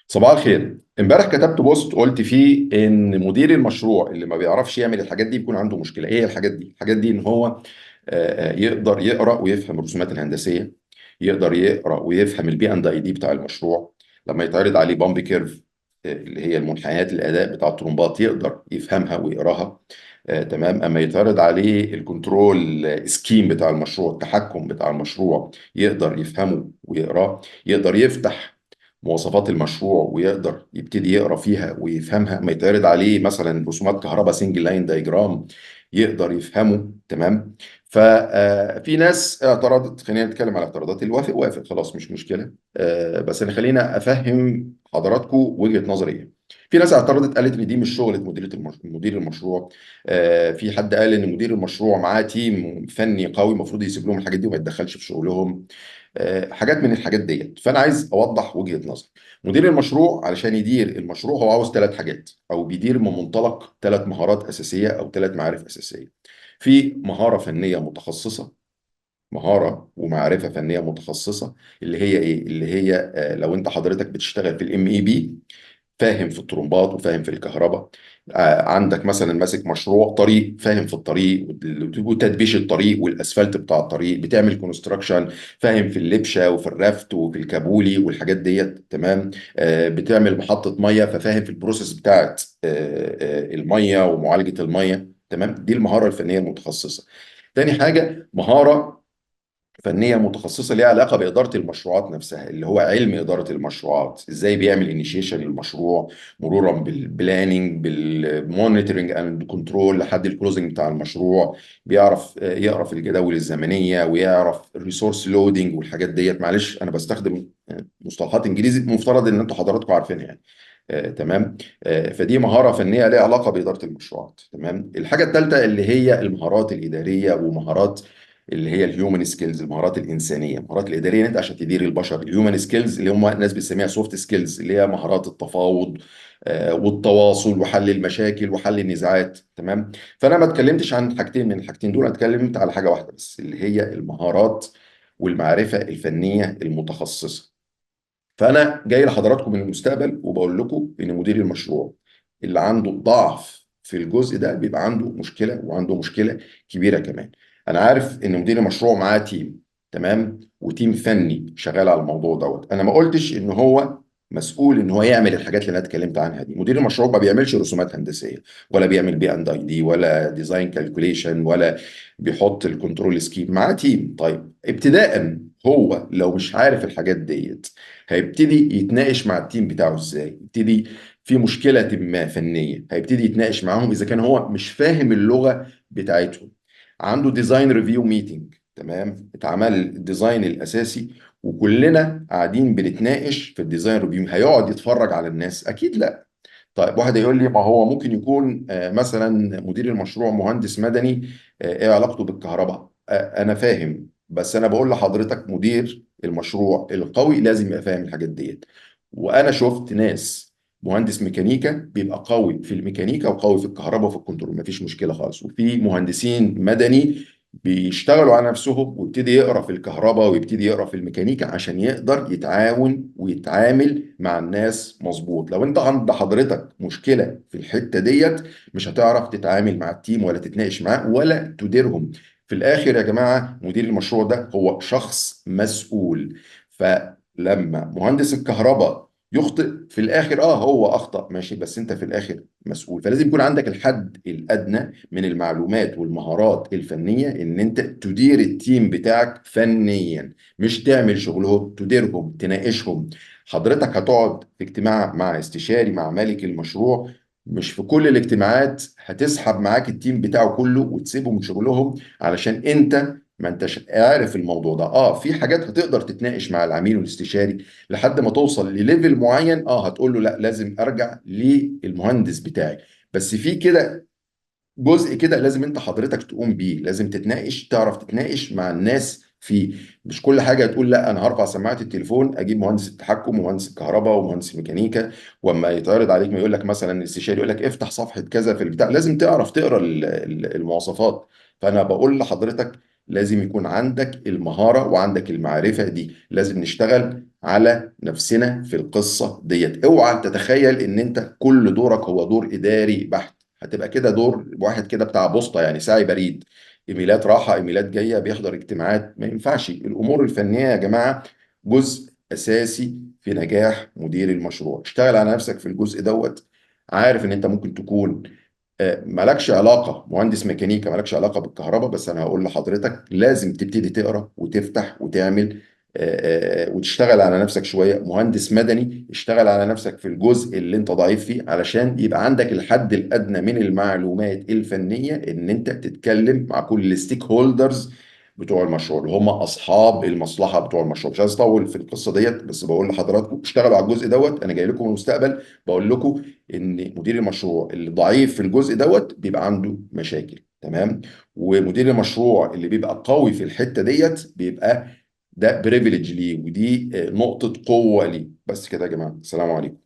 صباح الخير. امبارح كتبت بوست قلت فيه ان مدير المشروع اللي ما بيعرفش يعمل الحاجات دي بيكون عنده مشكله. ايه هي الحاجات دي؟ الحاجات دي ان هو يقدر يقرا ويفهم الرسومات الهندسيه، يقدر يقرا ويفهم البي اند اي دي بتاع المشروع. لما يتعرض عليه بامب كيرف اللي هي المنحنيات الاداء بتاع الطرمبات يقدر يفهمها ويقراها. تمام. اما يتعرض عليه الكنترول سكيم بتاع المشروع، التحكم بتاع المشروع، يقدر يفهمه ويقراه. يقدر يفتح مواصفات المشروع ويقدر يبتدي يقرا فيها ويفهمها. ما يتعرض عليه مثلا رسومات كهرباء سنجل لاين دايجرام يقدر يفهمه. تمام. ففي ناس اعترضت. خلينا نتكلم على اعتراضات. اللي وافق وافق، خلاص مش مشكله. بس انا خلينا افهم حضراتكم وجهه نظري ايه. في ناس اعترضت قالت ان دي مش شغله مدير المشروع. في حد قال ان مدير المشروع معاه تيم فني قوي، المفروض يسيب لهم الحاجات دي وما يتدخلش في شغلهم. حاجات من الحاجات ديت. فانا عايز اوضح وجهة نظر. مدير المشروع علشان يدير المشروع هو عاوز ثلاث حاجات، او بيدير من منطلق ثلاث مهارات اساسيه او ثلاث معارف اساسيه. في مهاره فنيه متخصصه، مهاره ومعرفه فنيه متخصصه. اللي هي ايه؟ اللي هي لو انت حضرتك بتشتغل في الام اي بي، فاهم في الطرمبات وفاهم في الكهرباء. عندك مثلا ماسك مشروع طريق، فاهم في الطريق وتدبيش الطريق والاسفلت بتاع الطريق، بتعمل كونستراكشن، فاهم في اللبشه وفي الرفت وفي الكابولي والحاجات ديت. تمام. بتعمل محطه ميه، ففاهم في البروسيس بتاعت الميه ومعالجه الميه. تمام. دي المهاره الفنيه المتخصصه. تاني حاجه مهاره فنيه متخصصه ليها علاقه باداره المشروعات نفسها، اللي هو علم اداره المشروعات. ازاي بيعمل انيشيشن للمشروع، مرورا بالبلاننج بالمونيتورنج اند كنترول لحد الكلوزنج بتاع المشروع. بيعرف يقرا في الجداول الزمنيه، ويعرف الريسورس لودنج والحاجات ديت. معلش انا بستخدم مصطلحات انجليزي مفترض ان انتوا حضراتكم عارفينها يعني. تمام. فدي مهاره فنيه ليها علاقه باداره المشروعات. تمام. الحاجه الثالثه اللي هي المهارات الاداريه، ومهارات اللي هي الهيومن سكيلز، المهارات الانسانيه. المهارات الاداريه انت عشان تدير البشر. الهيومن سكيلز اللي هم الناس بتسميها سوفت سكيلز، اللي هي مهارات التفاوض والتواصل وحل المشاكل وحل النزاعات. تمام. فانا ما اتكلمتش عن حاجتين من الحاجتين دول، أنا اتكلمت على حاجه واحده بس، اللي هي المهارات والمعرفه الفنيه المتخصصه. فانا جاي لحضراتكم من المستقبل وبقول لكم ان مدير المشروع اللي عنده ضعف في الجزء ده بيبقى عنده مشكله، وعنده مشكله كبيره كمان. انا عارف ان مدير المشروع معاه تيم، تمام، وتيم فني شغال على الموضوع دوت. انا ما قلتش ان هو مسؤول ان هو يعمل الحاجات اللي انا اتكلمت عنها دي. مدير المشروع ما بيعملش رسومات هندسيه، ولا بيعمل بي اند اي دي، ولا ديزاين كالكوليشن، ولا بيحط الكنترول سكيم. معاه تيم. طيب ابتداء هو لو مش عارف الحاجات ديت هيبتدي يتناقش مع التيم بتاعه ازاي؟ يبتدي في مشكلة ما فنية هيبتدي يتناقش معاهم اذا كان هو مش فاهم اللغة بتاعتهم. عنده ديزاين ريفيو ميتنج، تمام، اتعمل الديزاين الاساسي وكلنا قاعدين بنتناقش في الديزاين ريفيو. هيقعد يتفرج على الناس؟ اكيد لا. طيب واحد يقول لي ما هو ممكن يكون مثلا مدير المشروع مهندس مدني، ايه علاقته بالكهرباء؟ انا فاهم، بس انا بقول لحضرتك مدير المشروع القوي لازم يبقى فاهم الحاجات ديت. وانا شفت ناس مهندس ميكانيكا بيبقى قوي في الميكانيكا وقوي في الكهرباء وفي الكنترول، مفيش مشكلة خالص. وفي مهندسين مدني بيشتغلوا على نفسهم ويبتدي يقرا في الكهرباء ويبتدي يقرا في الميكانيكا عشان يقدر يتعاون ويتعامل مع الناس مظبوط. لو انت عند حضرتك مشكلة في الحتة ديت مش هتعرف تتعامل مع التيم ولا تتناقش معاه ولا تديرهم. في الاخر يا جماعة مدير المشروع ده هو شخص مسؤول. فلما مهندس الكهرباء يخطئ في الاخر، هو اخطأ ماشي، بس انت في الاخر مسؤول. فلازم يكون عندك الحد الادنى من المعلومات والمهارات الفنية ان انت تدير التيم بتاعك فنيا، مش تعمل شغلهم، تديرهم، تناقشهم. حضرتك هتقعد في اجتماع مع استشاري مع مالك المشروع، مش في كل الاجتماعات هتسحب معاك التيم بتاعه كله وتسيبه من شغلهم علشان انت ما انتش عارف الموضوع ده. في حاجات هتقدر تتناقش مع العميل والاستشاري لحد ما توصل لليفل معين، هتقول له لا لازم ارجع للمهندس بتاعي. بس في كده جزء كده لازم انت حضرتك تقوم بيه، لازم تتناقش، تعرف تتناقش مع الناس فيه. مش كل حاجه تقول لا انا هرفع سماعه التليفون اجيب مهندس التحكم ومهندس الكهرباء ومهندس الميكانيكا، واما يتعرض عليك ما يقول لك مثلا الاستشاري يقول لك افتح صفحه كذا في البتاع، لازم تعرف تقرا المواصفات. فانا بقول لحضرتك لازم يكون عندك المهارة وعندك المعرفة دي. لازم نشتغل على نفسنا في القصة ديت. اوعى تتخيل ان انت كل دورك هو دور اداري بحت. هتبقى كده دور واحد كده بتاع بوسطة، يعني ساعي بريد، ايميلات راحة ايميلات جاية، بيحضر اجتماعات. ما ينفعش. الامور الفنية يا جماعة جزء اساسي في نجاح مدير المشروع. اشتغل على نفسك في الجزء دوت. عارف ان انت ممكن تكون مالكش علاقة مهندس ميكانيكا، مالكش علاقة بالكهرباء، بس أنا هقول لحضرتك لازم تبتدي تقرأ وتفتح وتعمل وتشتغل على نفسك شوية. مهندس مدني اشتغل على نفسك في الجزء اللي انت ضعيف فيه، علشان يبقى عندك الحد الأدنى من المعلومات الفنية ان انت تتكلم مع كل الستيك هولدرز بتوع المشروع، اللي هم اصحاب المصلحه بتوع المشروع. مش عايز اطول في القصه ديت، بس بقول لحضراتكم اشتغلوا على الجزء دوت. انا جاي لكم من المستقبل بقول لكم ان مدير المشروع اللي ضعيف في الجزء دوت بيبقى عنده مشاكل. تمام. ومدير المشروع اللي بيبقى قوي في الحته ديت بيبقى ده بريفليج ليه، ودي نقطه قوه ليه. بس كده يا جماعه، السلام عليكم.